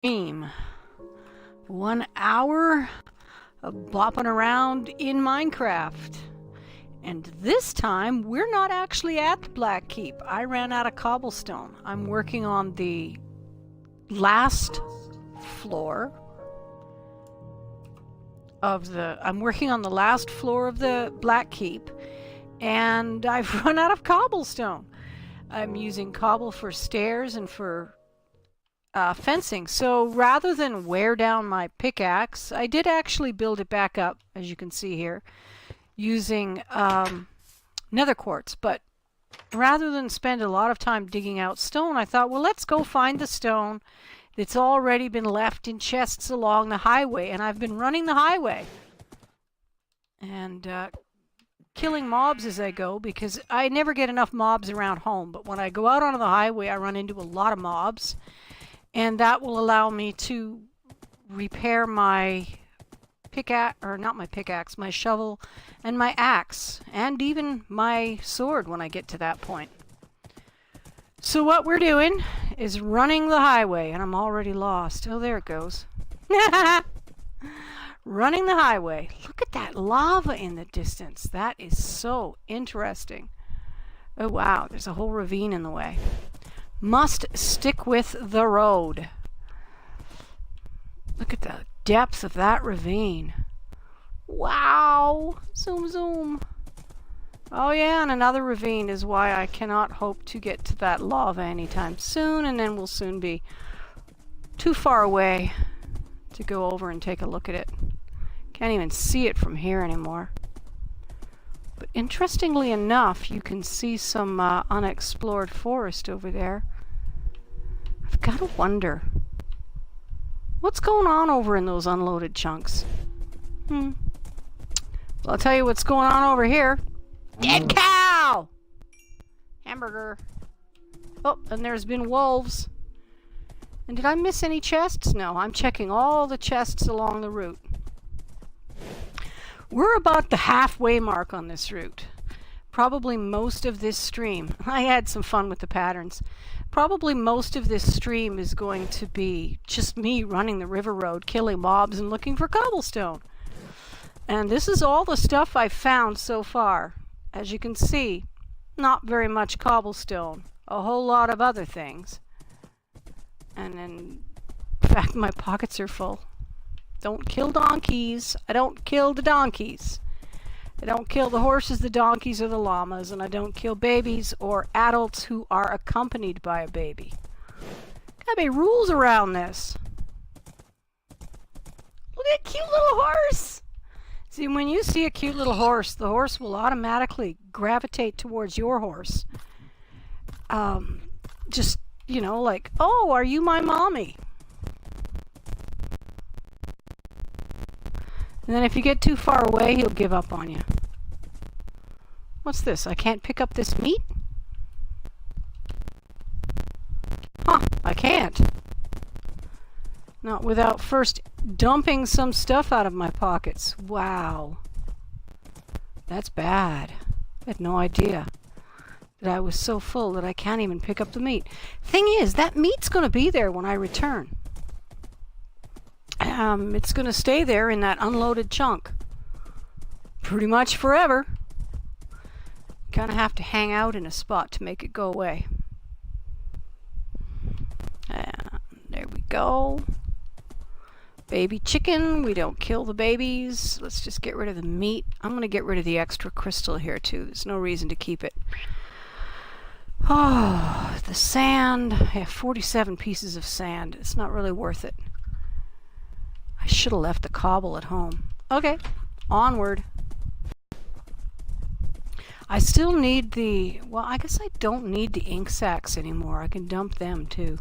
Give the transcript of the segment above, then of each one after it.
Stream. 1 hour of bopping around in Minecraft. And this time, we're not actually at the Black Keep. I ran out of cobblestone. I'm working on the last floor of the Black Keep, and I've run out of cobblestone. I'm using cobble for stairs and for fencing. So rather than wear down my pickaxe, I did actually build it back up, as you can see here, using nether quartz. But rather than spend a lot of time digging out stone, I thought, well, let's go find the stone that's already been left in chests along the highway. And I've been running the highway and killing mobs as I go, because I never get enough mobs around home. But when I go out onto the highway, I run into a lot of mobs. And that will allow me to repair my pickaxe, or not my pickaxe, my shovel and my axe, and even my sword when I get to that point. So what we're doing is running the highway, and I'm already lost. Oh, there it goes. Running the highway. Look at that lava in the distance. That is so interesting. Oh, wow, there's a whole ravine in the way. Must stick with the road. Look at the depth of that ravine. Wow! Zoom, zoom. Oh yeah, and another ravine is why I cannot hope to get to that lava anytime soon, and then we'll soon be too far away to go over and take a look at it. Can't even see it from here anymore. But interestingly enough, you can see some unexplored forest over there. I've got to wonder, what's going on over in those unloaded chunks? Well, I'll tell you what's going on over here. Dead cow! Hamburger. Oh, and there's been wolves. And did I miss any chests? No, I'm checking all the chests along the route. We're about the halfway mark on this route. Probably most of this stream, I had some fun with the patterns. Probably most of this stream is going to be just me running the river road, killing mobs and looking for cobblestone. And this is all the stuff I've found so far. As you can see, not very much cobblestone, a whole lot of other things. And then, in fact, my pockets are full. Don't kill donkeys. I don't kill the donkeys. I don't kill the horses, the donkeys, or the llamas, and I don't kill babies or adults who are accompanied by a baby. Gotta be rules around this. Look at that cute little horse! See, when you see a cute little horse, the horse will automatically gravitate towards your horse. Just, you know, like, oh, are you my mommy? And then if you get too far away, he'll give up on you. What's this? I can't pick up this meat? Huh, I can't. Not without first dumping some stuff out of my pockets. Wow. That's bad. I had no idea that I was so full that I can't even pick up the meat. Thing is, that meat's going to be there when I return. It's going to stay there in that unloaded chunk pretty much forever. Kind of have to hang out in a spot to make it go away. And there we go. Baby chicken. We don't kill the babies. Let's just get rid of the meat. I'm going to get rid of the extra crystal here too. There's no reason to keep it. Oh, the sand. I have 47 pieces of sand. It's not really worth it. I should have left the cobble at home. Okay, onward. I still need the, well, I guess I don't need the ink sacks anymore. I can dump them too.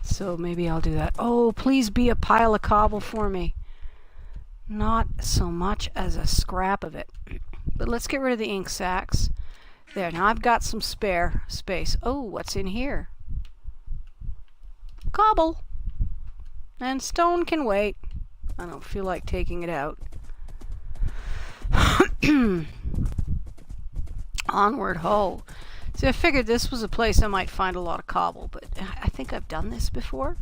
So maybe I'll do that. Oh, please be a pile of cobble for me. Not so much as a scrap of it. But let's get rid of the ink sacks. There, now I've got some spare space. Oh, what's in here? Cobble. And stone can wait. I don't feel like taking it out. Onward ho. See, I figured this was a place I might find a lot of cobble, but I think I've done this before.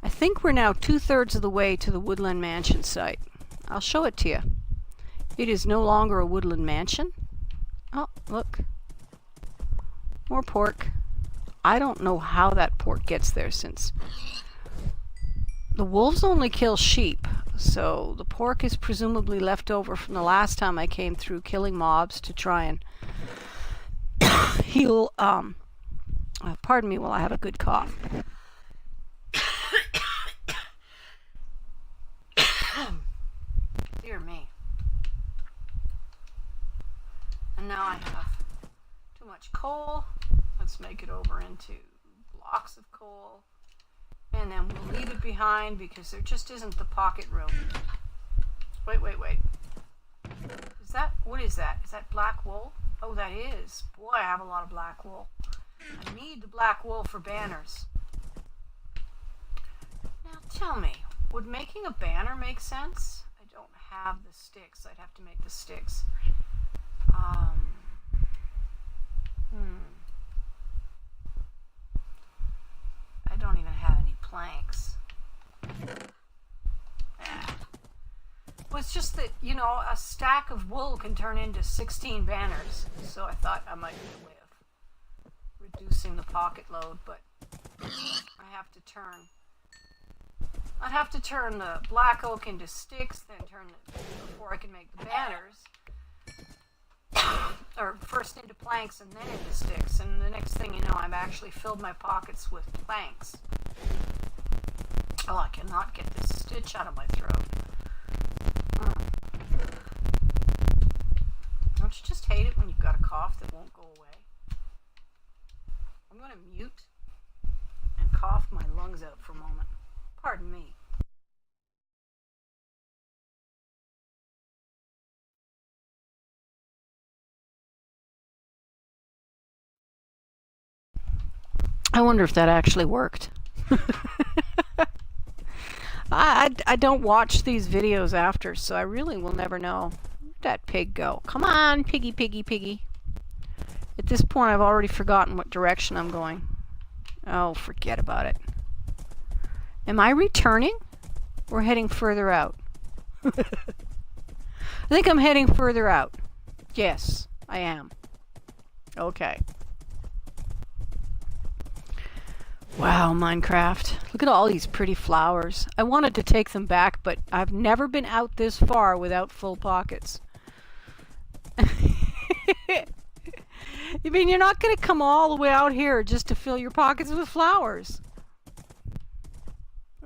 I think we're now 2/3 of the way to the woodland mansion site. I'll show it to you. It is no longer a woodland mansion. Oh, look. More pork. I don't know how that pork gets there, since the wolves only kill sheep, so the pork is presumably left over from the last time I came through killing mobs to try and heal, pardon me while I have a good cough. Dear me. And now I have too much coal. Let's make it over into blocks of coal. And then we'll leave it behind because there just isn't the pocket room. Wait. Is that, what is that? Is that black wool? Oh, that is. Boy, I have a lot of black wool. I need the black wool for banners. Now tell me, would making a banner make sense? I don't have the sticks. I'd have to make the sticks. I don't even have any planks. Well, it's just that, you know, a stack of wool can turn into 16 banners. So I thought I might be a way of reducing the pocket load, but I'd have to turn the black oak into sticks, then before I can make the banners. Or first into planks and then into sticks, and the next thing you know, I've actually filled my pockets with planks. Oh, I cannot get this stitch out of my throat. Don't you just hate it when you've got a cough that won't go away? I'm going to mute and cough my lungs out for a moment. Pardon me. I wonder if that actually worked. I don't watch these videos after, so I really will never know. Where'd that pig go? Come on, piggy, piggy, piggy. At this point, I've already forgotten what direction I'm going. Oh, forget about it. Am I returning? Or heading further out? I think I'm heading further out. Yes, I am. Okay. Wow, Minecraft. Look at all these pretty flowers. I wanted to take them back, but I've never been out this far without full pockets. You mean you're not going to come all the way out here just to fill your pockets with flowers?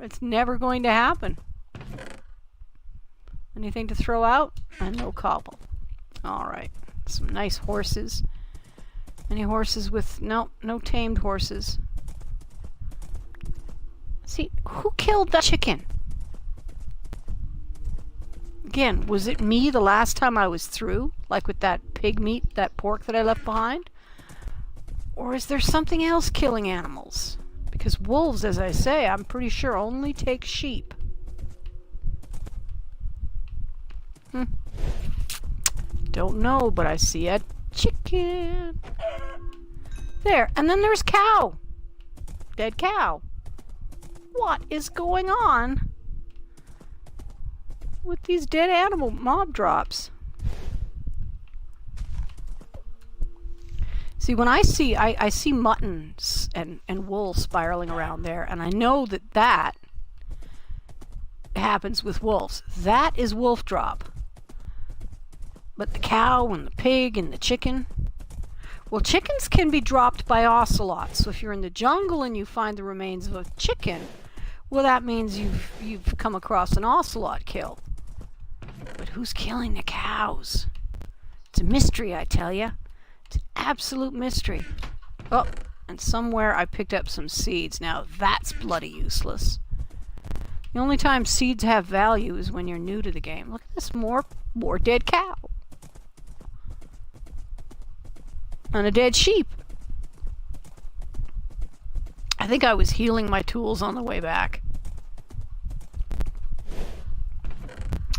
It's never going to happen. Anything to throw out? And no cobble. Alright. Some nice horses. Any horses with... No tamed horses. See, who killed that chicken? Again, was it me the last time I was through? Like with that pig meat, that pork that I left behind? Or is there something else killing animals? Because wolves, as I say, I'm pretty sure only take sheep. Don't know, but I see a chicken. There, and then there's cow. Dead cow. What is going on with these dead animal mob drops? See, when I see muttons and wool spiraling around there, and I know that happens with wolves. That is wolf drop. But the cow and the pig and the chicken, well, chickens can be dropped by ocelots. So if you're in the jungle and you find the remains of a chicken, well, that means you've come across an ocelot kill. But who's killing the cows? It's a mystery, I tell you. It's an absolute mystery. Oh, and somewhere I picked up some seeds. Now that's bloody useless. The only time seeds have value is when you're new to the game. Look at this, more dead cow. And a dead sheep. I think I was healing my tools on the way back.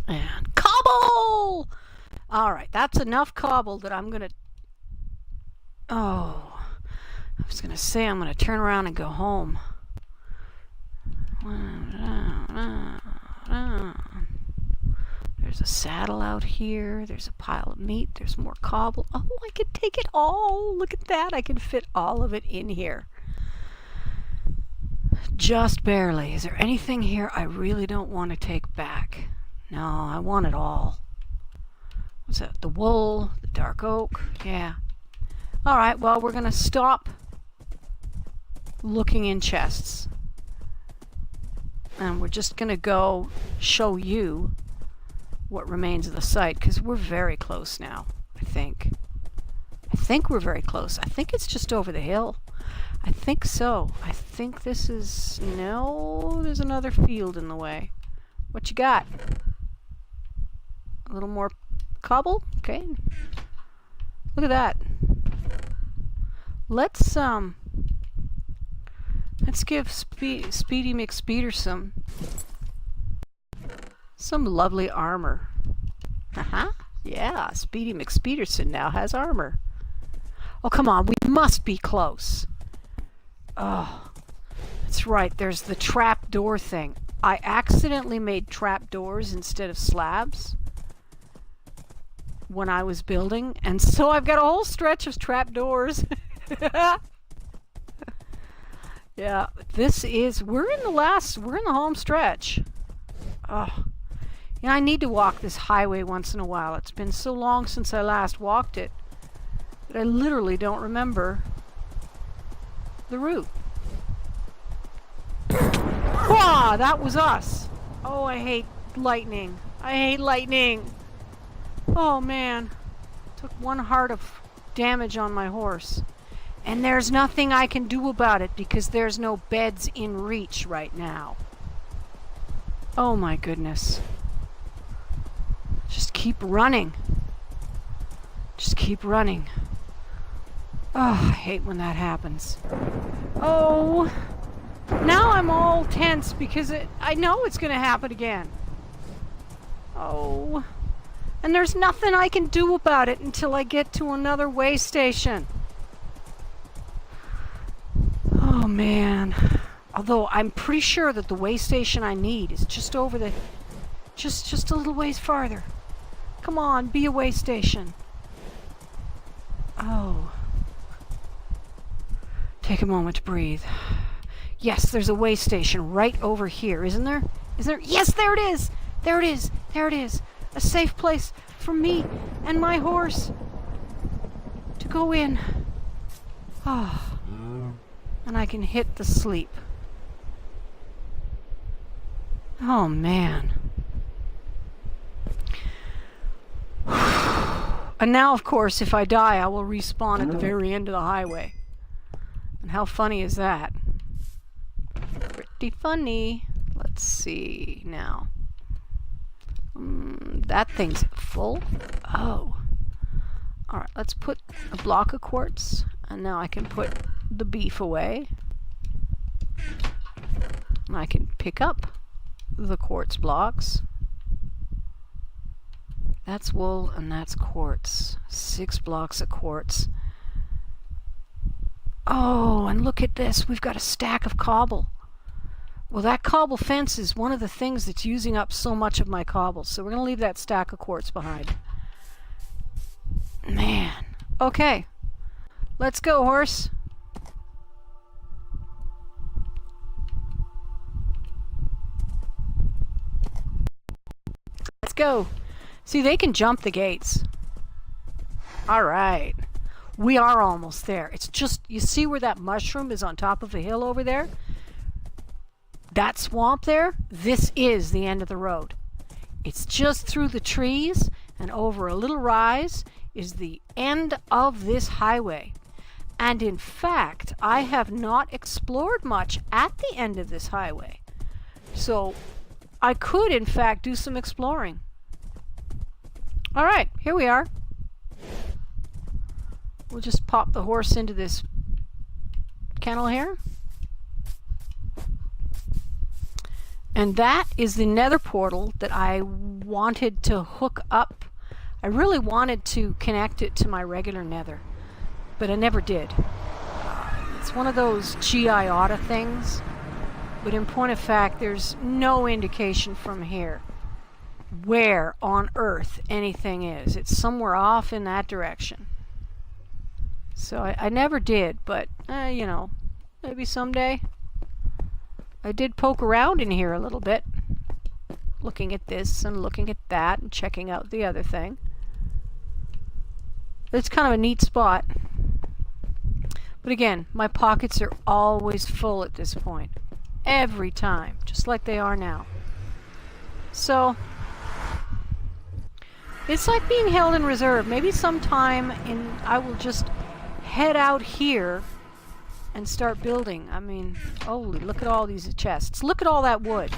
And cobble! Alright, that's enough cobble that I'm gonna... Oh, I was gonna say I'm gonna turn around and go home. There's a saddle out here. There's a pile of meat. There's more cobble. Oh, I can take it all. Look at that. I can fit all of it in here. Just barely. Is there anything here I really don't want to take back? No, I want it all. What's that? The wool, the dark oak. Yeah. All right, well, we're going to stop looking in chests. And we're just going to go show you what remains of the site, because we're very close now, I think. I think we're very close. I think it's just over the hill. I think so. I think this is... No, there's another field in the way. What you got? A little more cobble? Okay. Look at that. Let's give Speedy McSpeeder some lovely armor. Haha. Yeah, Speedy McSpeederson now has armor. Oh, come on, we must be close. Oh, that's right, there's the trap door thing. I accidentally made trap doors instead of slabs when I was building, and so I've got a whole stretch of trap doors. Yeah, we're in the home stretch. Oh, yeah, I need to walk this highway once in a while. It's been so long since I last walked it that I literally don't remember the route. Wah, that was us. Oh, I hate lightning. I hate lightning. Oh man, took 1 heart of damage on my horse. And there's nothing I can do about it because there's no beds in reach right now. Oh my goodness. Just keep running. Just keep running. Oh, I hate when that happens. Oh, now I'm all tense because I know it's going to happen again. Oh, and there's nothing I can do about it until I get to another way station. Oh man. Although I'm pretty sure that the way station I need is just over the... Just a little ways farther. Come on, be a way station. Oh. Take a moment to breathe. Yes, there's a way station right over here, isn't there? Is there? Yes, there it is! There it is! There it is! A safe place for me and my horse to go in. Oh. And I can hit the sleep. Oh man. And now, of course, if I die, I will respawn at the very end of the highway. And how funny is that? Pretty funny. Let's see now. That thing's full. Oh. Alright, let's put a block of quartz. And now I can put the beef away. And I can pick up the quartz blocks. That's wool and that's quartz. 6 blocks of quartz. Oh, and look at this. We've got a stack of cobble. Well, that cobble fence is one of the things that's using up so much of my cobble. So we're going to leave that stack of quartz behind. Man. Okay. Let's go, horse. Let's go. See, they can jump the gates. All right. We are almost there. It's just, you see where that mushroom is on top of a hill over there? That swamp there, this is the end of the road. It's just through the trees and over a little rise is the end of this highway. And in fact, I have not explored much at the end of this highway. So I could, in fact, do some exploring. All right, here we are. We'll just pop the horse into this kennel here. And that is the nether portal that I wanted to hook up. I really wanted to connect it to my regular nether, but I never did. It's one of those GI Auto things But in point of fact, there's no indication from here where on Earth anything is. It's somewhere off in that direction. So I never did, but, you know, maybe someday. I did poke around in here a little bit, looking at this and looking at that and checking out the other thing. It's kind of a neat spot. But again, my pockets are always full at this point. Every time, just like they are now. So, it's like being held in reserve. Maybe sometime I will just head out here and start building. I mean, holy, look at all these chests. Look at all that wood.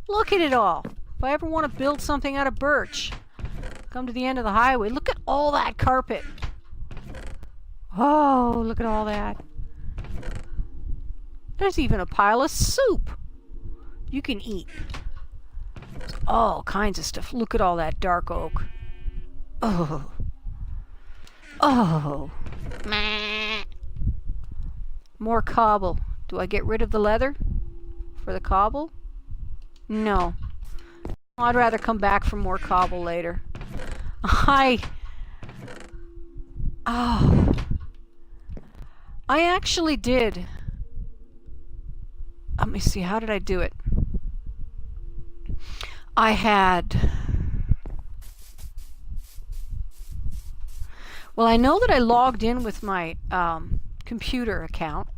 Look at it all. If I ever want to build something out of birch, come to the end of the highway. Look at all that carpet. Oh, look at all that. There's even a pile of soup you can eat. There's all kinds of stuff. Look at all that dark oak. Oh. Oh. More cobble. Do I get rid of the leather for the cobble? No. I'd rather come back for more cobble later. I actually did. Let me see, how did I do it? Well, I know that I logged in with my computer account,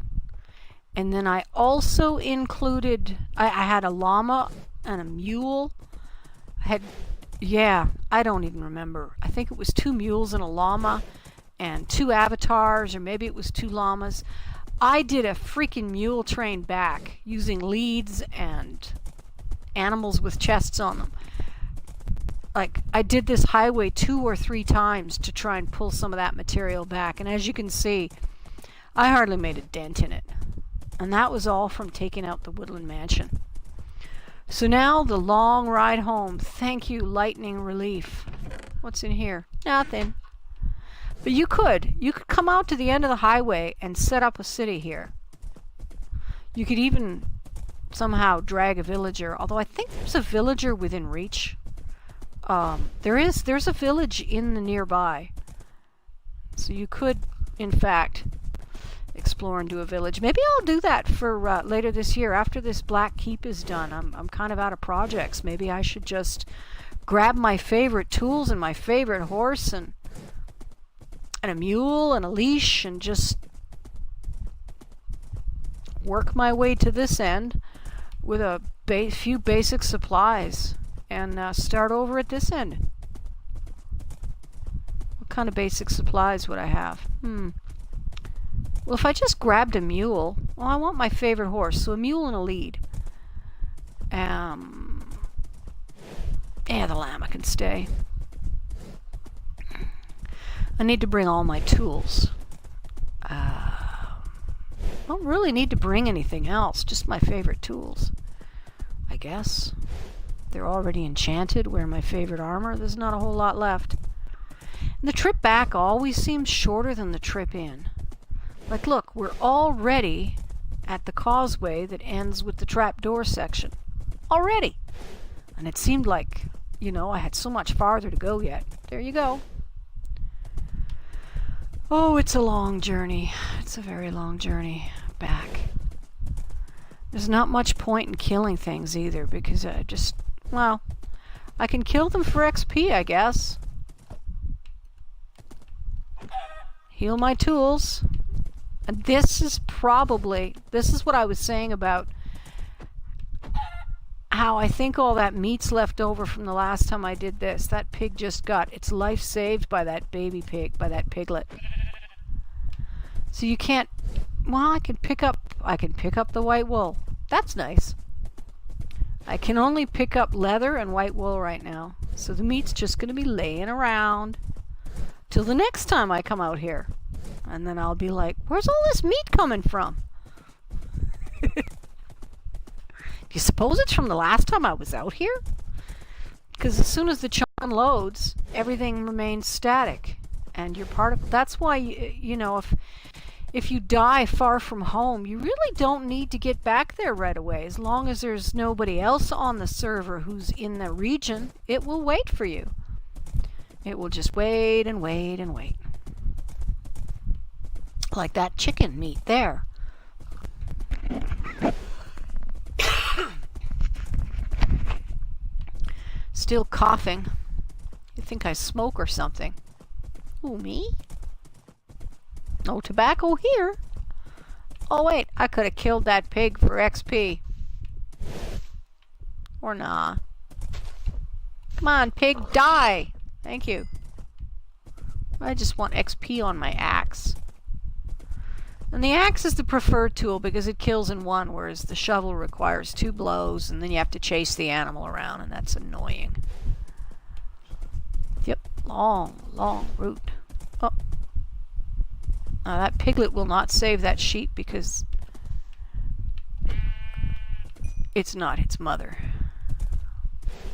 and then I also included, I had a llama and a mule. I don't even remember. I think it was 2 mules and a llama and 2 avatars, or maybe it was 2 llamas. I did a freaking mule train back using leads and animals with chests on them. Like, I did this highway 2 or 3 times to try and pull some of that material back, and as you can see, I hardly made a dent in it. And that was all from taking out the woodland mansion. So now the long ride home. Thank you, lightning relief. What's in here? Nothing. But you could come out to the end of the highway and set up a city here. You could even somehow drag a villager, although I think there's a villager within reach. There's a village in the nearby. So you could, in fact, explore and do a village. Maybe I'll do that for later this year. After this Black Keep is done, I'm kind of out of projects. Maybe I should just grab my favorite tools and my favorite horse and a mule and a leash and just work my way to this end with a few basic supplies and start over at this end. What kind of basic supplies would I have? Well, if I just grabbed a mule, well, I want my favorite horse, so a mule and a lead. Yeah, the llama can stay. I need to bring all my tools. I don't really need to bring anything else, just my favorite tools, I guess. They're already enchanted, wear my favorite armor, there's not a whole lot left. And the trip back always seems shorter than the trip in. Like, look, we're already at the causeway that ends with the trapdoor section. Already! And it seemed like, you know, I had so much farther to go yet. There you go. Oh, it's a long journey. It's a very long journey back. There's not much point in killing things either, because I can kill them for XP, I guess. Heal my tools. And this is what I was saying about how I think all that meat's left over from the last time I did this. That pig just got its life saved by that baby pig, by that piglet. So you can't, well, I can pick up the white wool. That's nice. I can only pick up leather and white wool right now. So the meat's just going to be laying around till the next time I come out here. And then I'll be like, where's all this meat coming from? Do you suppose it's from the last time I was out here? Because as soon as the chunk unloads, everything remains static. And you're part of... That's why, you know, if you die far from home, you really don't need to get back there right away. As long as there's nobody else on the server who's in the region, it will wait for you. It will just wait and wait and wait. Like that chicken meat there. Still coughing. You think I smoke or something? Who, me? No tobacco here. Oh wait, I could have killed that pig for XP. Or nah. Come on, pig, die! Thank you. I just want XP on my axe. And the axe is the preferred tool because it kills in one, whereas the shovel requires 2 blows, and then you have to chase the animal around, and that's annoying. Yep, long, long route. Oh. That piglet will not save that sheep because it's not its mother.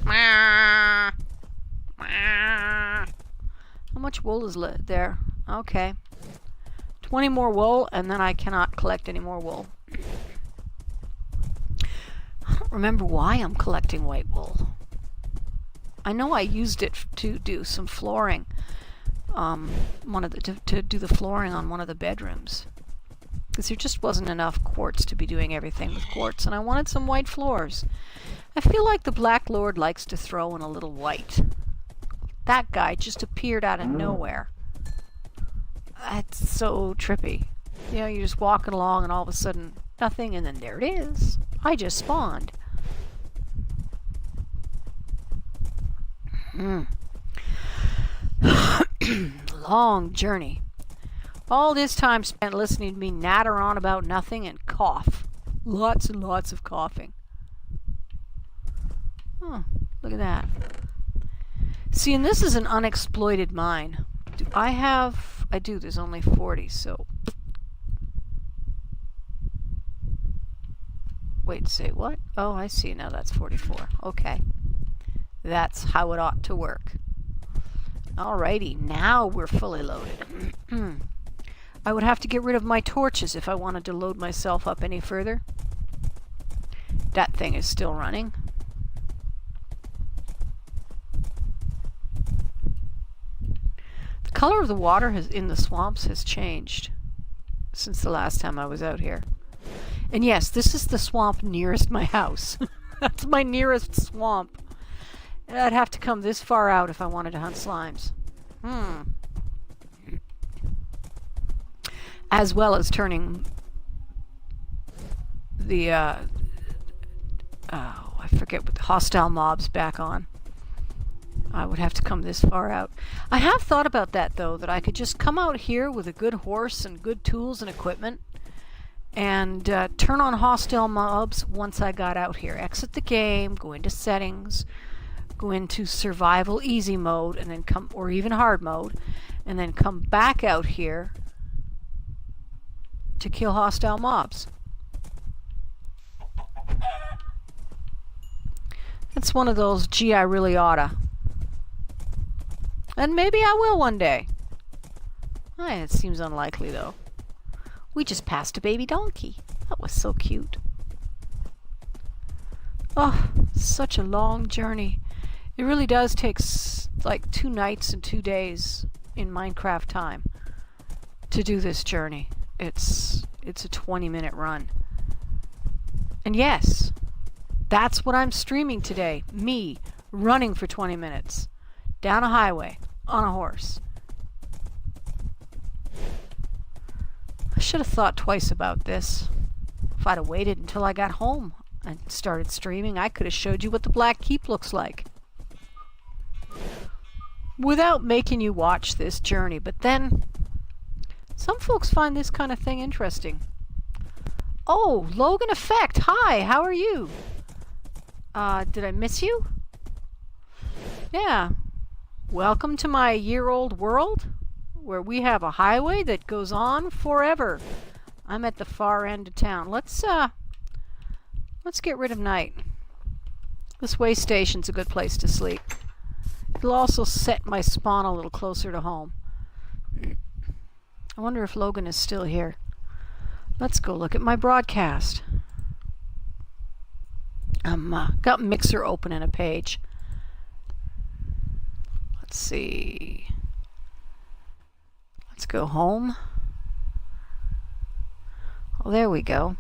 How much wool is there? Okay. 20 more wool, and then I cannot collect any more wool. I don't remember why I'm collecting white wool. I know I used it to do some flooring. To do the flooring on one of the bedrooms. Because there just wasn't enough quartz to be doing everything with quartz, and I wanted some white floors. I feel like the Black Lord likes to throw in a little white. That guy just appeared out of nowhere. That's so trippy. You know, you're just walking along and all of a sudden nothing, and then there it is. I just spawned. Long journey. All this time spent listening to me natter on about nothing and cough. Lots and lots of coughing. Oh, look at that. See, and this is an unexploited mine. I do, there's only 40, so... Wait, say what? Oh, I see, now that's 44. Okay. That's how it ought to work. Alrighty, now we're fully loaded. I would have to get rid of my torches if I wanted to load myself up any further. That thing is still running. The color of the water in the swamps has changed since the last time I was out here. And yes, this is the swamp nearest my house. That's my nearest swamp. I'd have to come this far out if I wanted to hunt slimes. As well as turning the, I forget what the hostile mobs back on. I would have to come this far out. I have thought about that, though, that I could just come out here with a good horse and good tools and equipment and turn on hostile mobs once I got out here. Exit the game, go into settings, go into survival easy mode, and then or even hard mode, and then come back out here to kill hostile mobs. It's one of those, gee, I really oughta. And maybe I will one day. It seems unlikely, though. We just passed a baby donkey. That was so cute. Oh, such a long journey. It really does take like 2 nights and 2 days in Minecraft time to do this journey. It's a 20-minute run. And yes, that's what I'm streaming today. Me running for 20 minutes down a highway on a horse. I should have thought twice about this. If I'd have waited until I got home and started streaming, I could have showed you what the Black Keep looks like without making you watch this journey. But then some folks find this kind of thing interesting. Oh, Logan Effect. Hi, how are you? Did I miss you? Yeah. Welcome to my year-old world, where we have a highway that goes on forever. I'm at the far end of town. Let's get rid of night. This way station's a good place to sleep. It'll also set my spawn a little closer to home. I wonder if Logan is still here. Let's go look at my broadcast. Got Mixer open in a page. Let's see. Let's go home. Oh, there we go.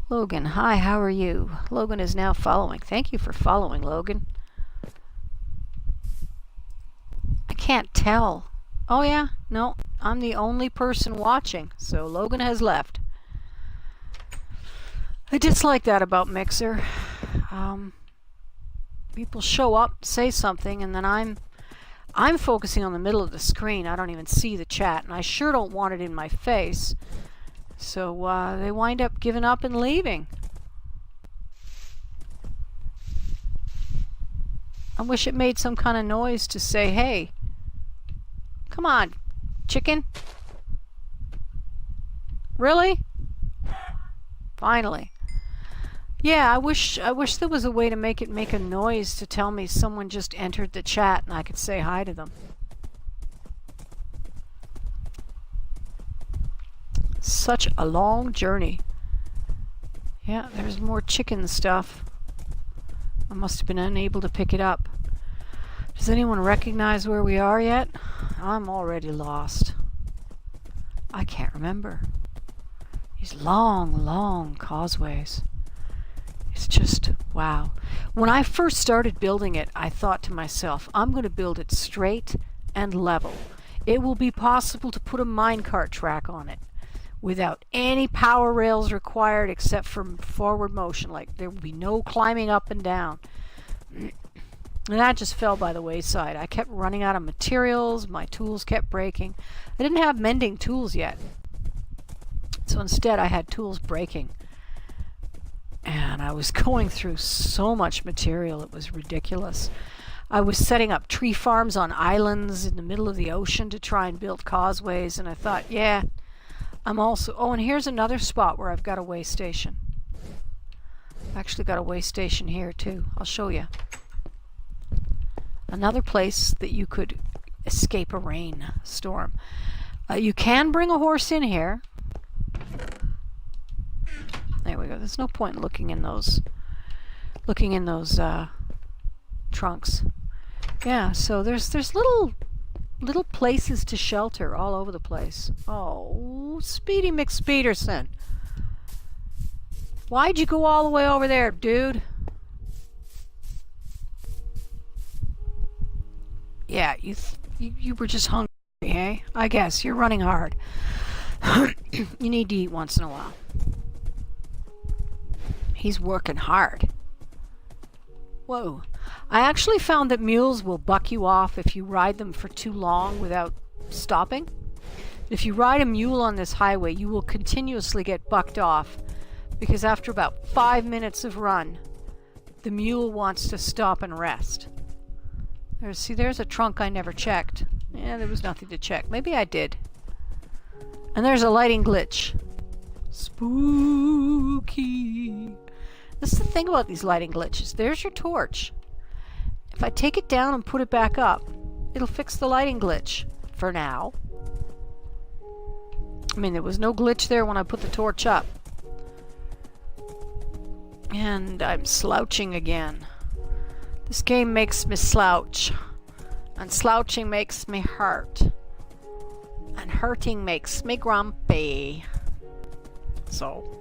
Logan, hi, how are you? Logan is now following. Thank you for following, Logan. I can't tell. Oh yeah, no, I'm the only person watching, so Logan has left. I dislike that about Mixer. People show up, say something, and then I'm focusing on the middle of the screen. I don't even see the chat, and I sure don't want it in my face. So they wind up giving up and leaving. I wish it made some kind of noise to say, hey, come on, chicken. Really? Finally. Yeah, I wish there was a way to make it make a noise to tell me someone just entered the chat and I could say hi to them. Such a long journey. Yeah, there's more chicken stuff. I must have been unable to pick it up. Does anyone recognize where we are yet? I'm already lost. I can't remember. These long, long causeways. It's just, wow. When I first started building it, I thought to myself, I'm going to build it straight and level. It will be possible to put a minecart track on it without any power rails required except for forward motion. Like, there will be no climbing up and down. And that just fell by the wayside. I kept running out of materials. My tools kept breaking. I didn't have mending tools yet. So instead I had tools breaking. And I was going through so much material, it was ridiculous. I was setting up tree farms on islands in the middle of the ocean to try and build causeways, and I thought, yeah, I'm also... Oh, and here's another spot where I've got a way station. I've actually got a way station here too. I'll show you. Another place that you could escape a rainstorm. You can bring a horse in here. There we go. There's no point in looking in those trunks. Yeah, so there's little places to shelter all over the place. Oh, Speedy McSpeederson. Why'd you go all the way over there, dude? Yeah, you were just hungry, eh? I guess you're running hard. You need to eat once in a while. He's working hard. Whoa. I actually found that mules will buck you off if you ride them for too long without stopping. If you ride a mule on this highway, you will continuously get bucked off because after about 5 minutes of run, the mule wants to stop and rest. There's a trunk I never checked. Yeah, there was nothing to check. Maybe I did. And there's a lighting glitch. Spooky. This is the thing about these lighting glitches. There's your torch. If I take it down and put it back up, it'll fix the lighting glitch. For now. I mean, there was no glitch there when I put the torch up. And I'm slouching again. This game makes me slouch. And slouching makes me hurt. And hurting makes me grumpy. So,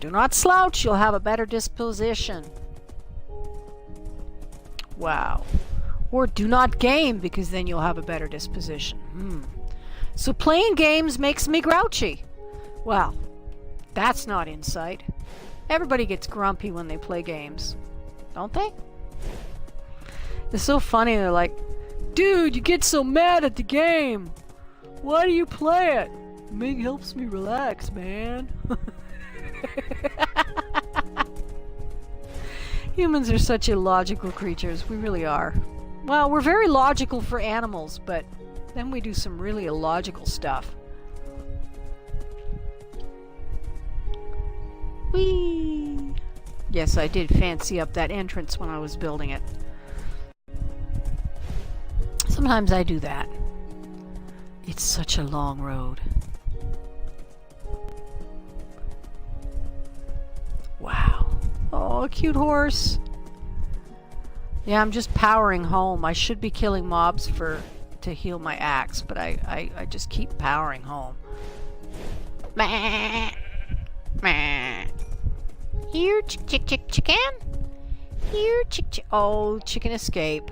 do not slouch, you'll have a better disposition. Wow. Or do not game, because then you'll have a better disposition. So playing games makes me grouchy. Well, that's not insight. Everybody gets grumpy when they play games. Don't they? It's so funny, they're like, dude, you get so mad at the game. Why do you play it? It helps me relax, man. Humans are such illogical creatures. We really are. Well, we're very logical for animals, but then we do some really illogical stuff. Whee! Yes, I did fancy up that entrance when I was building it. Sometimes I do that. It's such a long road. a cute horse. Yeah, I'm just powering home. I should be killing mobs to heal my axe, but I just keep powering home. Here, chicken. Here, chick. Oh, chicken escape.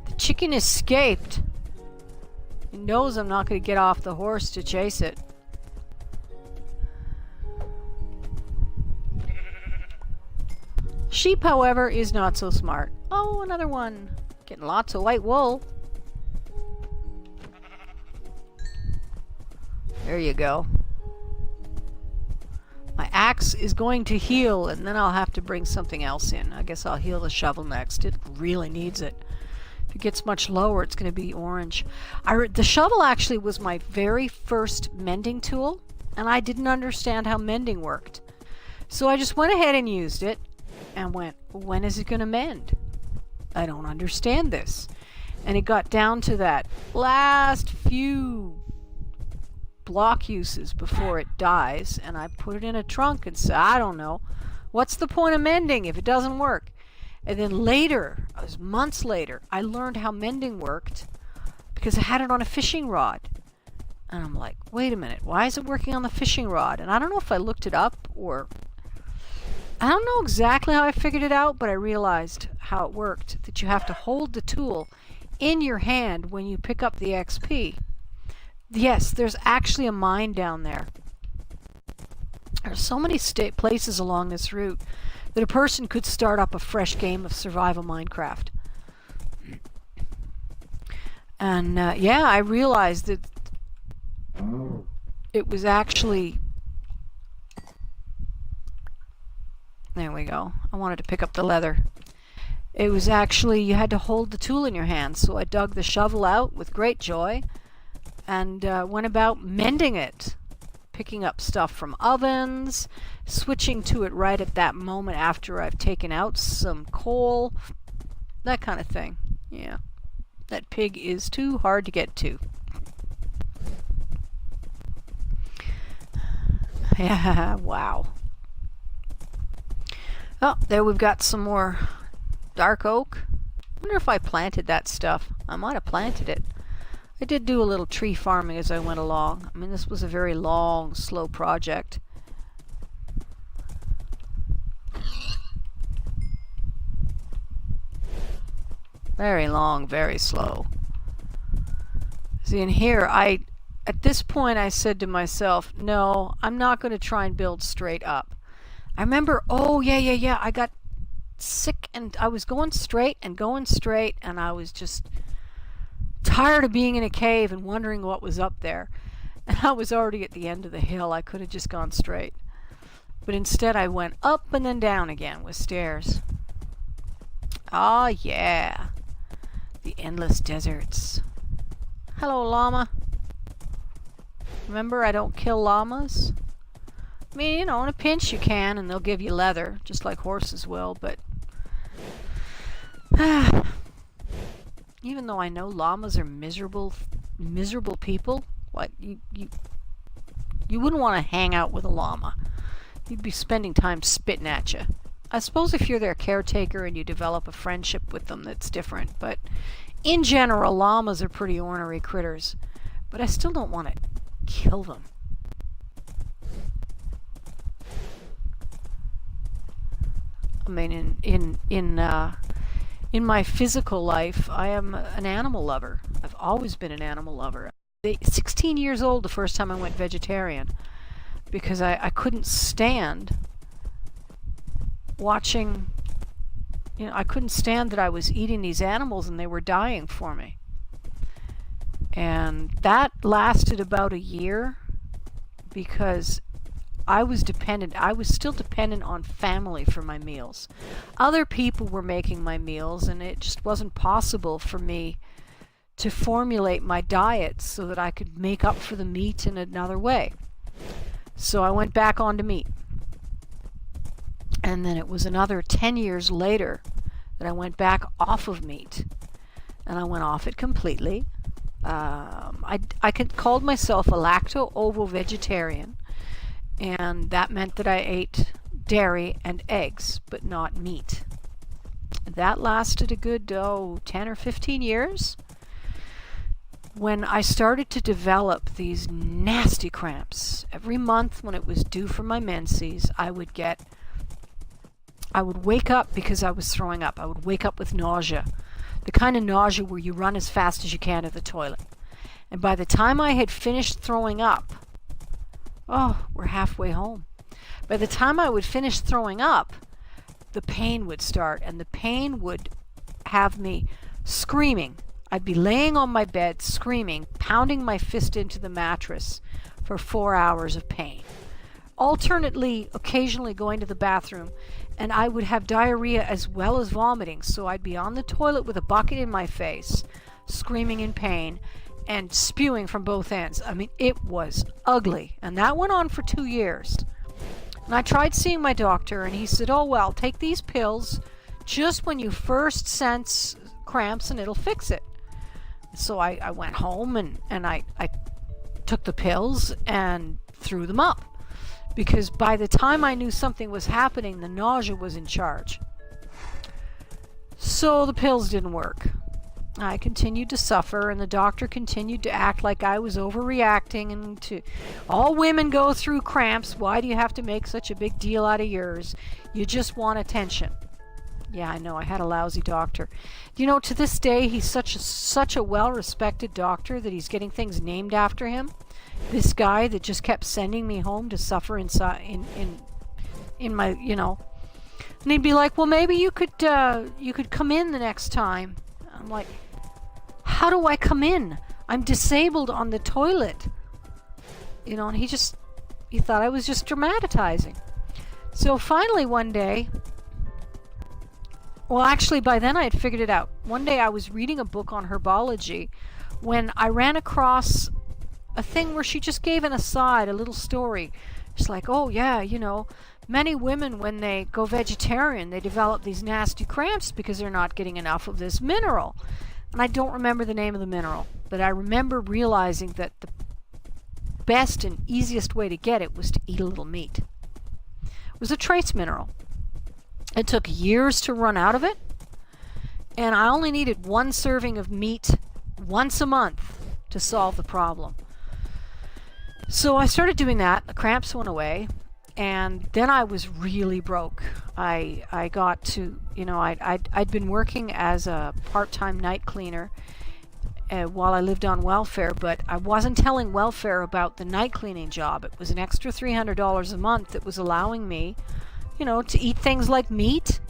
The chicken escaped. He knows I'm not going to get off the horse to chase it. Sheep, however, is not so smart. Oh, another one. Getting lots of white wool. There you go. My axe is going to heal, and then I'll have to bring something else in. I guess I'll heal the shovel next. It really needs it. If it gets much lower, it's going to be orange. The shovel actually was my very first mending tool, and I didn't understand how mending worked. So I just went ahead and used it, and went, when is it going to mend? I don't understand this. And it got down to that last few block uses before it dies, and I put it in a trunk and said, I don't know, what's the point of mending if it doesn't work? And then later, it was months later, I learned how mending worked because I had it on a fishing rod. And I'm like, wait a minute, why is it working on the fishing rod? And I don't know if I looked it up, or I don't know exactly how I figured it out, but I realized how it worked, that you have to hold the tool in your hand when you pick up the XP. Yes, there's actually a mine down there. There's so many places along this route that a person could start up a fresh game of survival Minecraft. And yeah, I realized that it was actually... There we go. I wanted to pick up the leather. It was actually, you had to hold the tool in your hand. So I dug the shovel out with great joy and went about mending it. Picking up stuff from ovens, switching to it right at that moment after I've taken out some coal, that kind of thing. Yeah, that pig is too hard to get to. Yeah, wow. Oh, there we've got some more dark oak. I wonder if I planted that stuff. I might have planted it. I did do a little tree farming as I went along. I mean, this was a very long, slow project. Very long, very slow. See, in here, at this point, I said to myself, no, I'm not going to try and build straight up. I remember, oh, yeah, I got sick and I was going straight, and I was just tired of being in a cave and wondering what was up there. And I was already at the end of the hill. I could have just gone straight. But instead I went up and then down again with stairs. Ah, yeah. The endless deserts. Hello, llama. Remember, I don't kill llamas. I mean, you know, in a pinch you can, and they'll give you leather, just like horses will, but... Even though I know llamas are miserable people, like you wouldn't want to hang out with a llama. You'd be spending time spitting at you. I suppose if you're their caretaker and you develop a friendship with them, that's different. But in general, llamas are pretty ornery critters. But I still don't want to kill them. I mean, in my physical life, I am an animal lover. I've always been an animal lover. 16 years old the first time I went vegetarian, because I couldn't stand watching, you know, I couldn't stand that I was eating these animals and they were dying for me. And that lasted about a year because I was still dependent on family for my meals. Other people were making my meals, and it just wasn't possible for me to formulate my diet so that I could make up for the meat in another way. So I went back onto meat. And then it was another 10 years later that I went back off of meat. And I went off it completely. I called myself a lacto-ovo vegetarian. And that meant that I ate dairy and eggs, but not meat. That lasted a good 10 or 15 years. When I started to develop these nasty cramps, every month when it was due for my menses, I would wake up because I was throwing up. I would wake up with nausea, the kind of nausea where you run as fast as you can to the toilet. And by the time I had finished throwing up, we're halfway home. By the time I would finish throwing up, the pain would start, and the pain would have me screaming. I'd be laying on my bed screaming, pounding my fist into the mattress for 4 hours of pain. Alternately, occasionally going to the bathroom, and I would have diarrhea as well as vomiting. So I'd be on the toilet with a bucket in my face, screaming in pain, and spewing from both ends. I mean, it was ugly. And that went on for 2 years. And I tried seeing my doctor, and he said, oh, well, take these pills just when you first sense cramps and it'll fix it. So I went home and I took the pills and threw them up. Because by the time I knew something was happening, the nausea was in charge. So the pills didn't work. I continued to suffer, and the doctor continued to act like I was overreacting, and to all women go through cramps. Why do you have to make such a big deal out of yours? You just want attention. Yeah, I know, I had a lousy doctor. You know, to this day, he's such a well-respected doctor that he's getting things named after him. This guy that just kept sending me home to suffer inside in my, and he'd be like, well, maybe you could come in the next time. I'm like, how do I come in? I'm disabled on the toilet. And he thought I was just dramatizing. So finally one day, well, actually by then I had figured it out. One day I was reading a book on herbology when I ran across a thing where she just gave an aside, a little story. It's like, oh yeah, many women, when they go vegetarian, they develop these nasty cramps because they're not getting enough of this mineral. And I don't remember the name of the mineral, but I remember realizing that the best and easiest way to get it was to eat a little meat. It was a trace mineral. It took years to run out of it, and I only needed one serving of meat once a month to solve the problem. So I started doing that. The cramps went away, and then I was really broke. I got to, I'd been working as a part-time night cleaner while I lived on welfare, but I wasn't telling welfare about the night cleaning job. It was an extra $300 a month that was allowing me, to eat things like meat,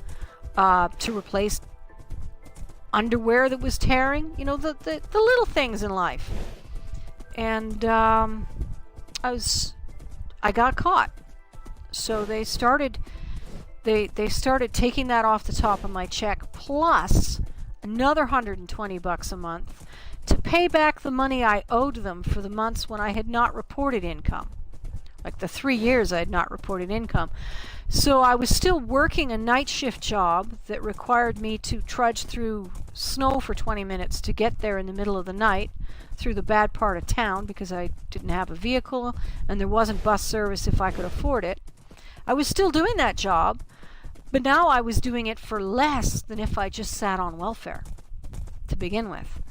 to replace underwear that was tearing, the little things in life. And I got caught. So they started taking that off the top of my check, plus another $120 a month to pay back the money I owed them for the months when I had not reported income. Like the 3 years I had not reported income. So I was still working a night shift job that required me to trudge through snow for 20 minutes to get there in the middle of the night through the bad part of town because I didn't have a vehicle and there wasn't bus service if I could afford it. I was still doing that job, but now I was doing it for less than if I just sat on welfare to begin with.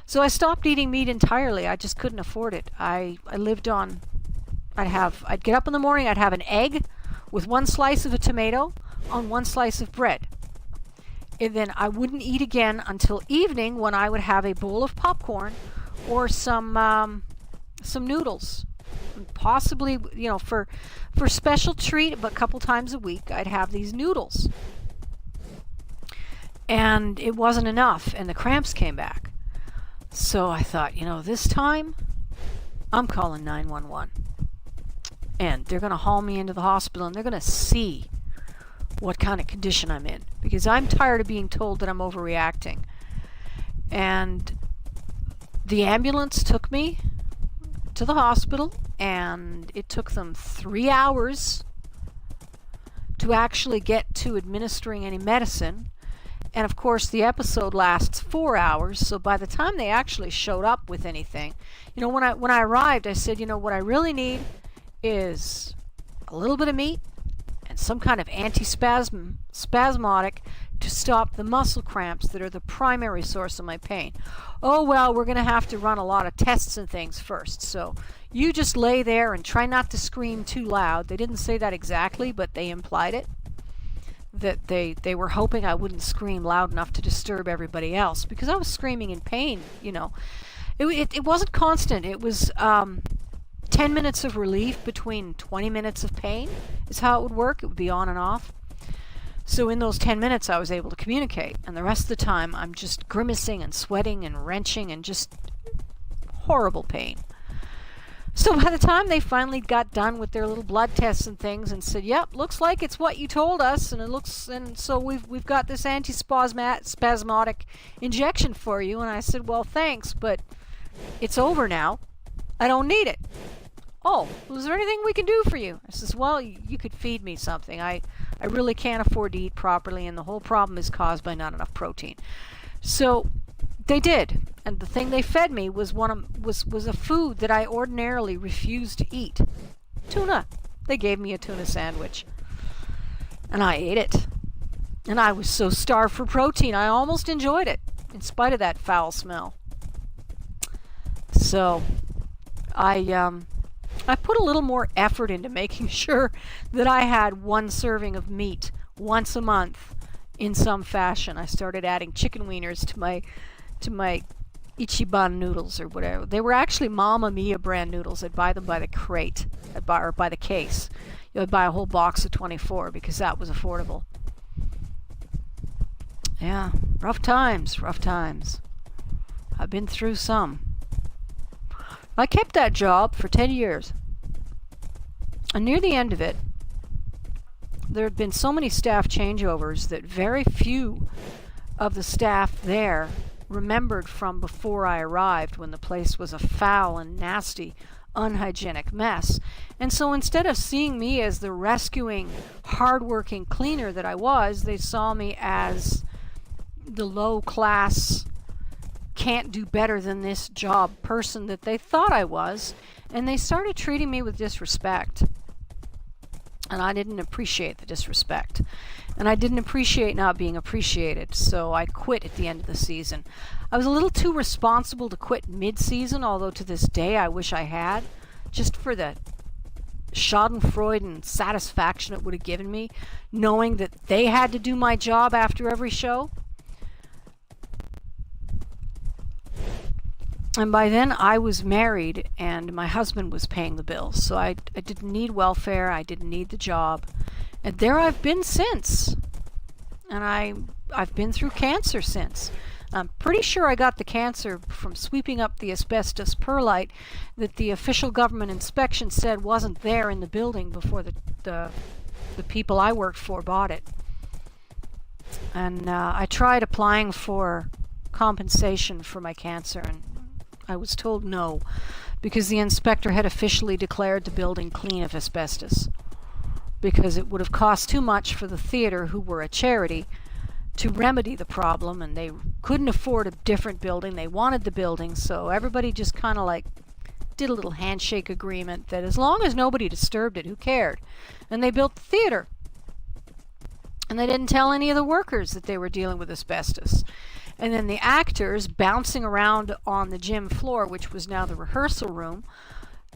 So I stopped eating meat entirely. I just couldn't afford it. I lived on, I'd get up in the morning, I'd have an egg with one slice of a tomato on one slice of bread. And then I wouldn't eat again until evening, when I would have a bowl of popcorn or some noodles. Possibly, for special treat, but a couple times a week, I'd have these noodles. And it wasn't enough, and the cramps came back. So I thought, this time, I'm calling 911. And they're going to haul me into the hospital, and they're going to see what kind of condition I'm in. Because I'm tired of being told that I'm overreacting. And the ambulance took me to the hospital, and it took them 3 hours to actually get to administering any medicine. And of course the episode lasts 4 hours, so by the time they actually showed up with anything, when I arrived, I said, what I really need is a little bit of meat and some kind of spasmodic to stop the muscle cramps that are the primary source of my pain. Oh, well, we're going to have to run a lot of tests and things first, so you just lay there and try not to scream too loud. They didn't say that exactly, but they implied it, that they were hoping I wouldn't scream loud enough to disturb everybody else, because I was screaming in pain, you know. It wasn't constant. It was 10 minutes of relief between 20 minutes of pain is how it would work. It would be on and off. So in those 10 minutes I was able to communicate, and the rest of the time I'm just grimacing and sweating and wrenching and just horrible pain. So by the time they finally got done with their little blood tests and things and said, "Yep, looks like it's what you told us, and so we've got this antispasmodic injection for you." And I said, "Well, thanks, but it's over now. I don't need it." "Oh, was there anything we can do for you?" I says, "Well, you could feed me something. I really can't afford to eat properly, and the whole problem is caused by not enough protein." So they did, and the thing they fed me was was a food that I ordinarily refused to eat. Tuna. They gave me a tuna sandwich, and I ate it. And I was so starved for protein, I almost enjoyed it, in spite of that foul smell. So I put a little more effort into making sure that I had one serving of meat once a month in some fashion. I started adding chicken wieners to my Ichiban noodles or whatever. They were actually Mamma Mia brand noodles. I'd buy them by the crate, or by the case. I'd buy a whole box of 24 because that was affordable. Yeah, rough times, rough times. I've been through some. I kept that job for 10 years. And near the end of it, there had been so many staff changeovers that very few of the staff there remembered from before I arrived, when the place was a foul and nasty, unhygienic mess. And so instead of seeing me as the rescuing, hard-working cleaner that I was, they saw me as the low-class, can't do better than this job person that they thought I was, and they started treating me with disrespect. And I didn't appreciate the disrespect. And I didn't appreciate not being appreciated, so I quit at the end of the season. I was a little too responsible to quit mid-season, although to this day I wish I had, just for the schadenfreude and satisfaction it would have given me, knowing that they had to do my job after every show. And by then I was married and my husband was paying the bills. So I didn't need welfare, I didn't need the job. And there I've been since. And I've been through cancer since. I'm pretty sure I got the cancer from sweeping up the asbestos perlite that the official government inspection said wasn't there in the building before the people I worked for bought it. And I tried applying for compensation for my cancer, and I was told no, because the inspector had officially declared the building clean of asbestos, because it would have cost too much for the theater, who were a charity, to remedy the problem, and they couldn't afford a different building. They wanted the building, so everybody just kind of like did a little handshake agreement that as long as nobody disturbed it, who cared? And they built the theater. And they didn't tell any of the workers that they were dealing with asbestos. And then the actors bouncing around on the gym floor, which was now the rehearsal room,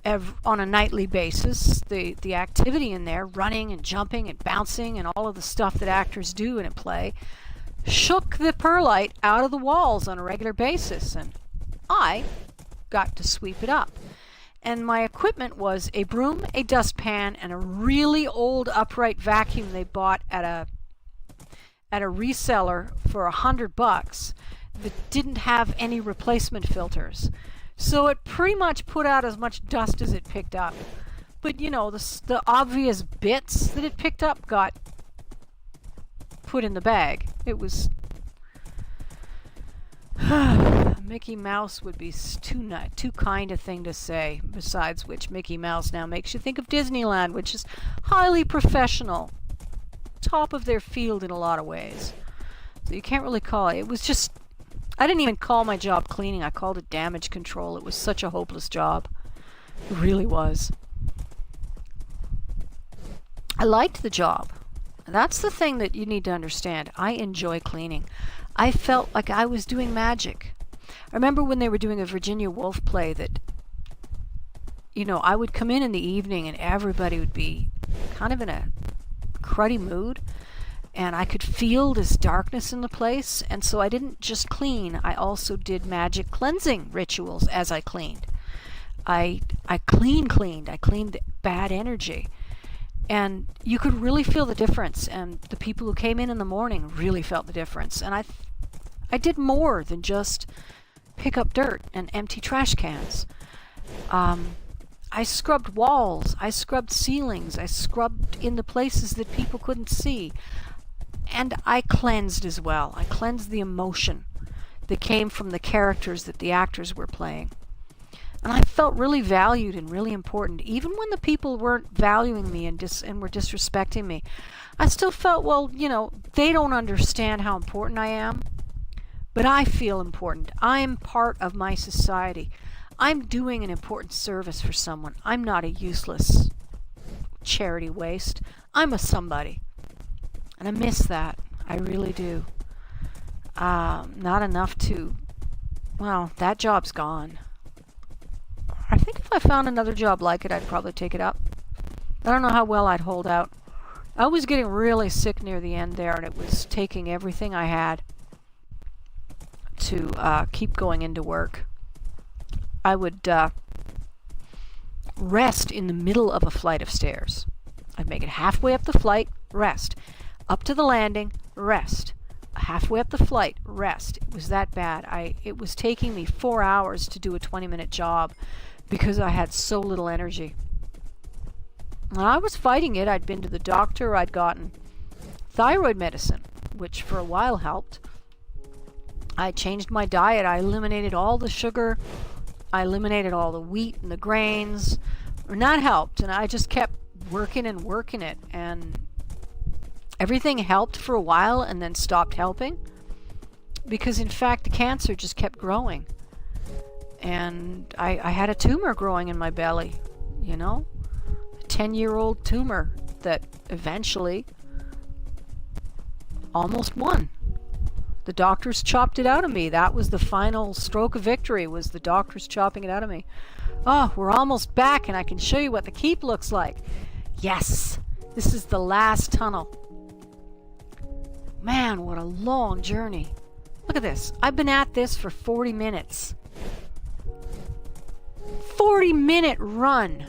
on a nightly basis, the activity in there, running and jumping and bouncing and all of the stuff that actors do in a play, shook the perlite out of the walls on a regular basis, and I got to sweep it up. And my equipment was a broom, a dustpan, and a really old upright vacuum they bought at a reseller for $100 that didn't have any replacement filters. So it pretty much put out as much dust as it picked up. But you know, the obvious bits that it picked up got put in the bag. It was... Mickey Mouse would be too kind a thing to say, besides which Mickey Mouse now makes you think of Disneyland, which is highly professional. Top of their field in a lot of ways. So you can't really call it. It was just... I didn't even call my job cleaning. I called it damage control. It was such a hopeless job. It really was. I liked the job. That's the thing that you need to understand. I enjoy cleaning. I felt like I was doing magic. I remember when they were doing a Virginia Woolf play that, you know, I would come in the evening and everybody would be kind of in a cruddy mood, and I could feel this darkness in the place, and so I didn't just clean, I also did magic cleansing rituals as I cleaned. I cleaned. I cleaned the bad energy. And you could really feel the difference, and the people who came in the morning really felt the difference. And I did more than just pick up dirt and empty trash cans. I scrubbed walls, I scrubbed ceilings, I scrubbed in the places that people couldn't see. And I cleansed as well. I cleansed the emotion that came from the characters that the actors were playing. And I felt really valued and really important. Even when the people weren't valuing me and were disrespecting me, I still felt, well, you know, they don't understand how important I am. But I feel important. I'm part of my society. I'm doing an important service for someone. I'm not a useless charity waste. I'm a somebody. And I miss that. I really do. Not enough to... Well, that job's gone. I think if I found another job like it, I'd probably take it up. I don't know how well I'd hold out. I was getting really sick near the end there, and it was taking everything I had to keep going into work. I would rest in the middle of a flight of stairs. I'd make it halfway up the flight, rest. Up to the landing, rest. Halfway up the flight, rest. It was that bad. It was taking me 4 hours to do a 20-minute job because I had so little energy. And I was fighting it. I'd been to the doctor. I'd gotten thyroid medicine, which for a while helped. I changed my diet. I eliminated all the sugar. I eliminated all the wheat and the grains. And that helped. And I just kept working and working it. And everything helped for a while and then stopped helping. Because in fact, the cancer just kept growing. And I had a tumor growing in my belly, you know? A 10-year-old tumor that eventually almost won. The doctors chopped it out of me. That was the final stroke of victory, was the doctors chopping it out of me. Oh, we're almost back, and I can show you what the keep looks like. Yes, this is the last tunnel. Man, what a long journey. Look at this. I've been at this for 40 minutes. 40-minute run.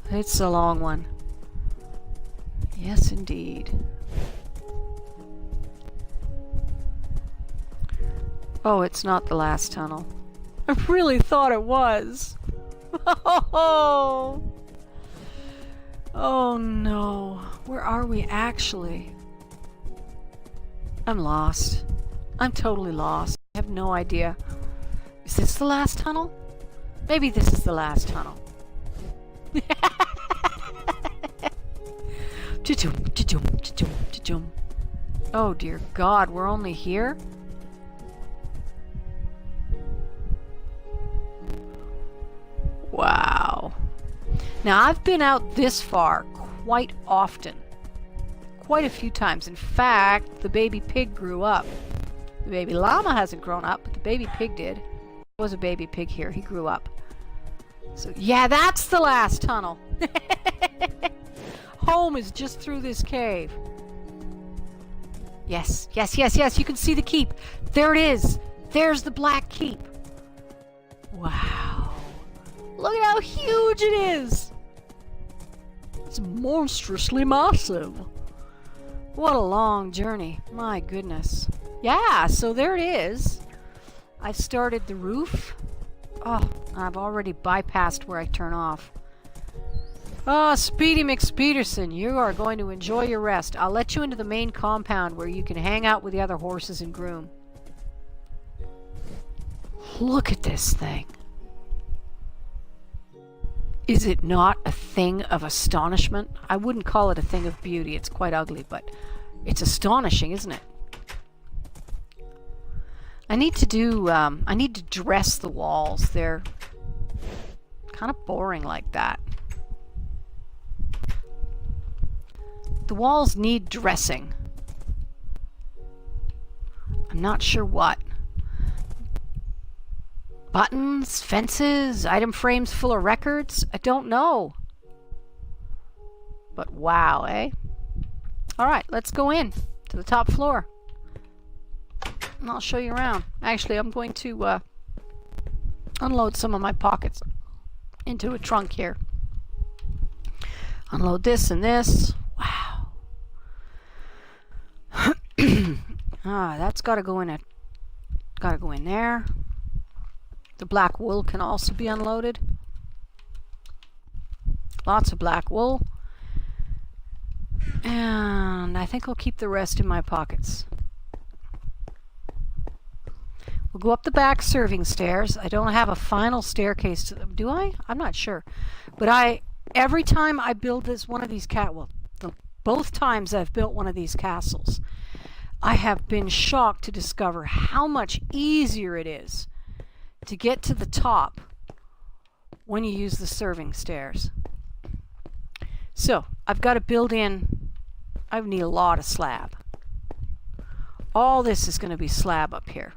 It's a long one. Yes, indeed. Oh, it's not the last tunnel. I really thought it was. Oh, oh no. Where are we actually? I'm lost. I'm totally lost. I have no idea. Is this the last tunnel? Maybe this is the last tunnel. Oh dear God, we're only here? Wow. Now I've been out this far quite often. Quite a few times. In fact, the baby pig grew up. The baby llama hasn't grown up, but the baby pig did. There was a baby pig here. He grew up. So yeah, that's the last tunnel. Home is just through this cave. Yes, yes, yes, yes. You can see the keep. There it is. There's the Black Keep. Wow. Look at how huge it is. It's monstrously massive. What a long journey. My goodness. Yeah, so there it is. I've started the roof. Oh, I've already bypassed where I turn off. Oh, Speedy McSpeederson, you are going to enjoy your rest. I'll let you into the main compound where you can hang out with the other horses and groom. Look at this thing. Is it not a thing of astonishment? I wouldn't call it a thing of beauty. It's quite ugly, but it's astonishing, isn't it? I need to dress the walls. They're kind of boring like that. the walls need dressing. I'm not sure what. Buttons, fences, item frames full of records? I don't know. But wow, eh? Alright, let's go in to the top floor. And I'll show you around. Actually, I'm going to unload some of my pockets into a trunk here. Unload this and this. Wow. That's got to go in there. The black wool can also be unloaded. Lots of black wool. And I think I'll keep the rest in my pockets. We'll go up the back serving stairs. I don't have a final staircase to them. Do I? I'm not sure. But every time I build one of these both times I've built one of these castles, I have been shocked to discover how much easier it is to get to the top when you use the serving stairs. So I've got to build in, I need a lot of slab. All this is going to be slab up here.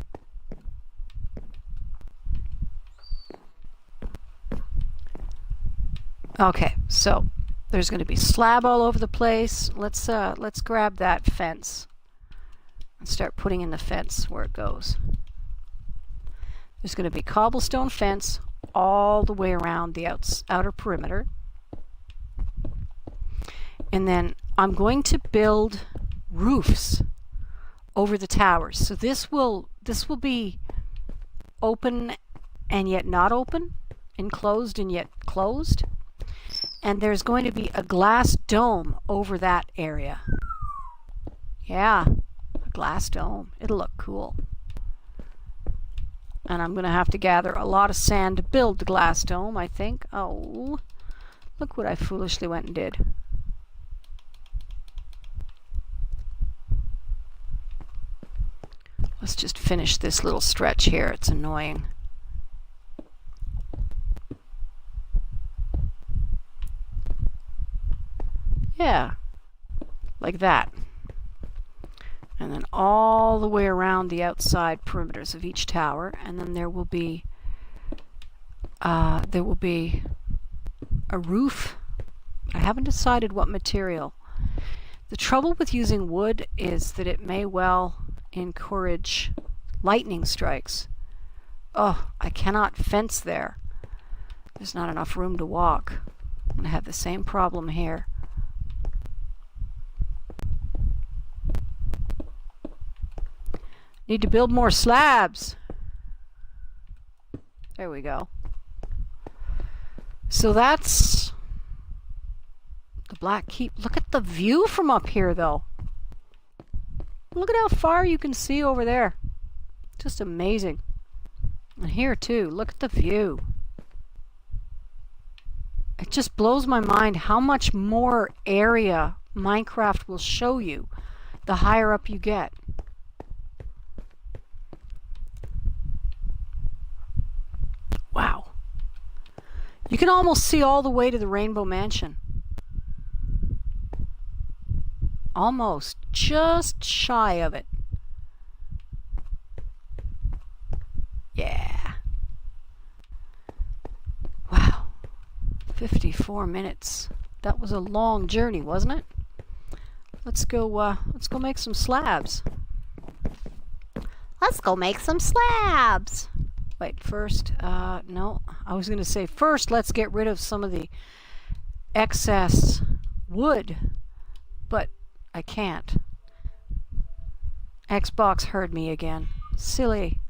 Okay, so there's going to be slab all over the place. Let's grab that fence and start putting in the fence where it goes. There's going to be cobblestone fence all the way around the outer perimeter. And then I'm going to build roofs over the towers. So this will be open and yet not open, enclosed and yet closed. And there's going to be a glass dome over that area. Yeah, a glass dome. It'll look cool. And I'm going to have to gather a lot of sand to build the glass dome, I think. Oh, look what I foolishly went and did. Let's just finish this little stretch here. It's annoying. Yeah, like that. And then all the way around the outside perimeters of each tower, and then there will be a roof. I haven't decided what material. The trouble with using wood is that it may well encourage lightning strikes. Oh, I cannot fence there. There's not enough room to walk. I'm gonna have the same problem here. Need to build more slabs. There we go. So that's the Black Keep. Look at the view from up here, though. Look at how far you can see over there. Just amazing. And here, too. Look at the view. It just blows my mind how much more area Minecraft will show you the higher up you get. Wow. You can almost see all the way to the Rainbow Mansion. Almost. Just shy of it. Yeah. Wow. 54 minutes. That was a long journey, wasn't it? Let's go make some slabs. Let's go make some slabs. Wait, first, no, I was going to say first let's get rid of some of the excess wood, but I can't. Xbox heard me again. Silly.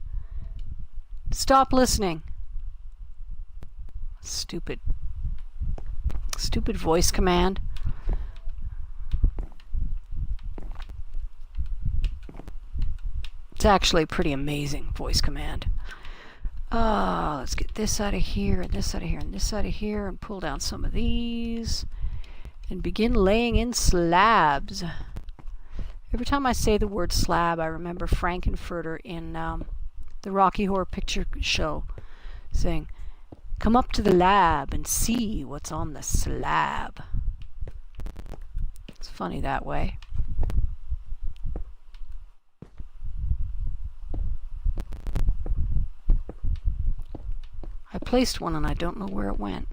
Stop listening. Stupid voice command. It's actually a pretty amazing voice command. Let's get this out of here, and this out of here, and this out of here, and pull down some of these, and begin laying in slabs. Every time I say the word slab, I remember Frankenfurter in the Rocky Horror Picture Show saying, "Come up to the lab and see what's on the slab." It's funny that way. I placed one and I don't know where it went.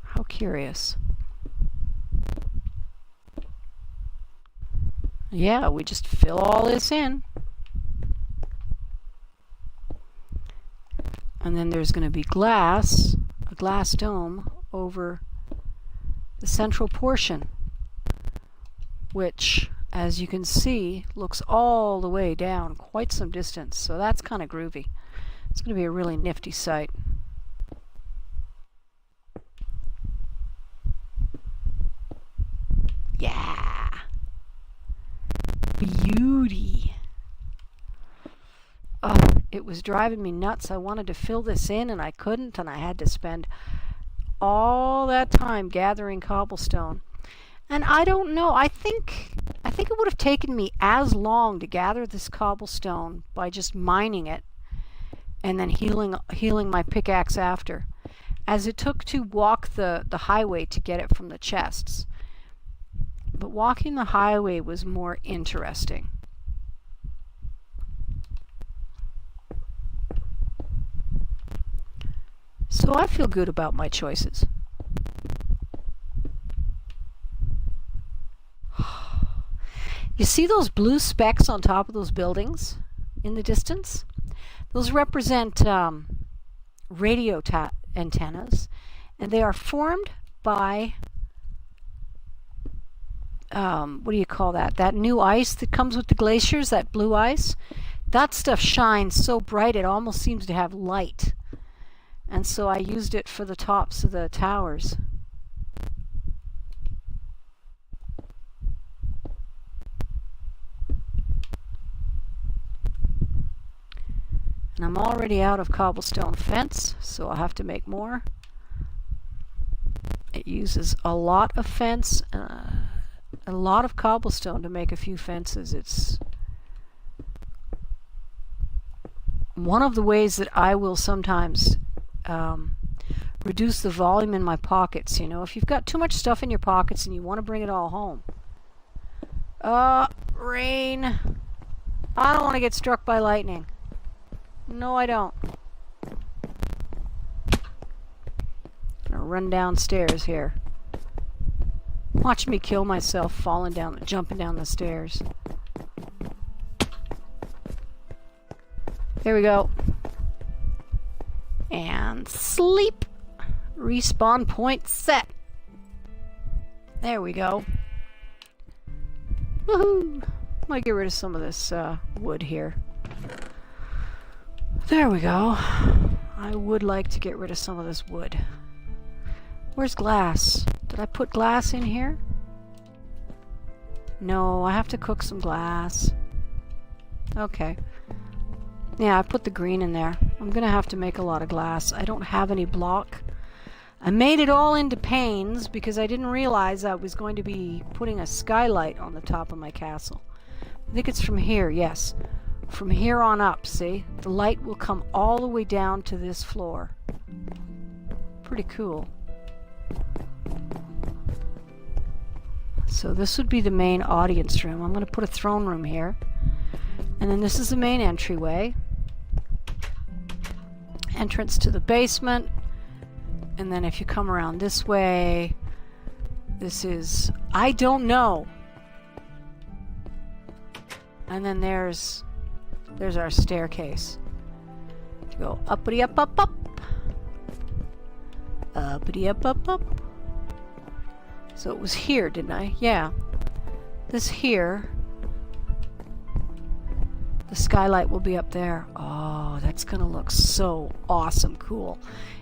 How curious. Yeah, we just fill all this in. And then there's going to be glass, a glass dome over the central portion, which, as you can see, looks all the way down quite some distance. So that's kind of groovy. It's going to be a really nifty site. Yeah. Beauty. Oh, it was driving me nuts. I wanted to fill this in and I couldn't, and I had to spend all that time gathering cobblestone. And I don't know, I think it would have taken me as long to gather this cobblestone by just mining it and then healing my pickaxe after, as it took to walk the highway to get it from the chests. But walking the highway was more interesting. So I feel good about my choices. You see those blue specks on top of those buildings in the distance? Those represent radio antennas, and they are formed by what do you call that? That new ice that comes with the glaciers, that blue ice. That stuff shines so bright it almost seems to have light. And so I used it for the tops of the towers. And I'm already out of cobblestone fence, so I'll have to make more. It uses a lot of fence, a lot of cobblestone to make a few fences. It's one of the ways that I will sometimes reduce the volume in my pockets. You know, if you've got too much stuff in your pockets and you want to bring it all home. Rain. I don't want to get struck by lightning. No, I don't. I'm gonna run downstairs here. Watch me kill myself jumping down the stairs. There we go. And sleep. Respawn point set. There we go. Woohoo! I'm gonna get rid of some of this wood here. There we go. I would like to get rid of some of this wood. Where's glass? Did I put glass in here? No, I have to cook some glass. Okay. Yeah, I put the green in there. I'm gonna have to make a lot of glass. I don't have any block. I made it all into panes because I didn't realize I was going to be putting a skylight on the top of my castle. I think it's from here, yes. From here on up, see? The light will come all the way down to this floor. Pretty cool. So this would be the main audience room. I'm going to put a throne room here. And then this is the main entryway. Entrance to the basement. And then if you come around this way, this is, I don't know. And then there's our staircase. You go uppity up up up. Uppity up up up. So it was here, didn't I? Yeah. This here. The skylight will be up there. Oh, that's gonna look so awesome cool.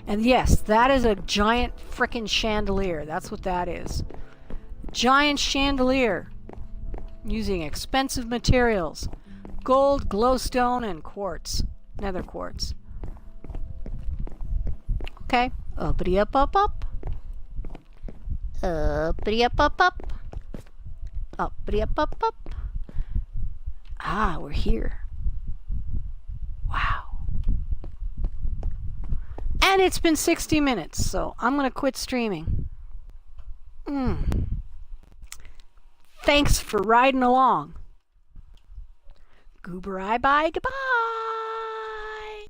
And yes, that is a giant frickin' chandelier. That's what that is. Giant chandelier. Using expensive materials. Gold, glowstone, and quartz. Nether quartz. Okay. Uppity up up up. Uppity up up up. Uppity up up up. Ah, we're here. Wow. And it's been 60 minutes, so I'm going to quit streaming. Thanks for riding along. Goober, bye, goodbye.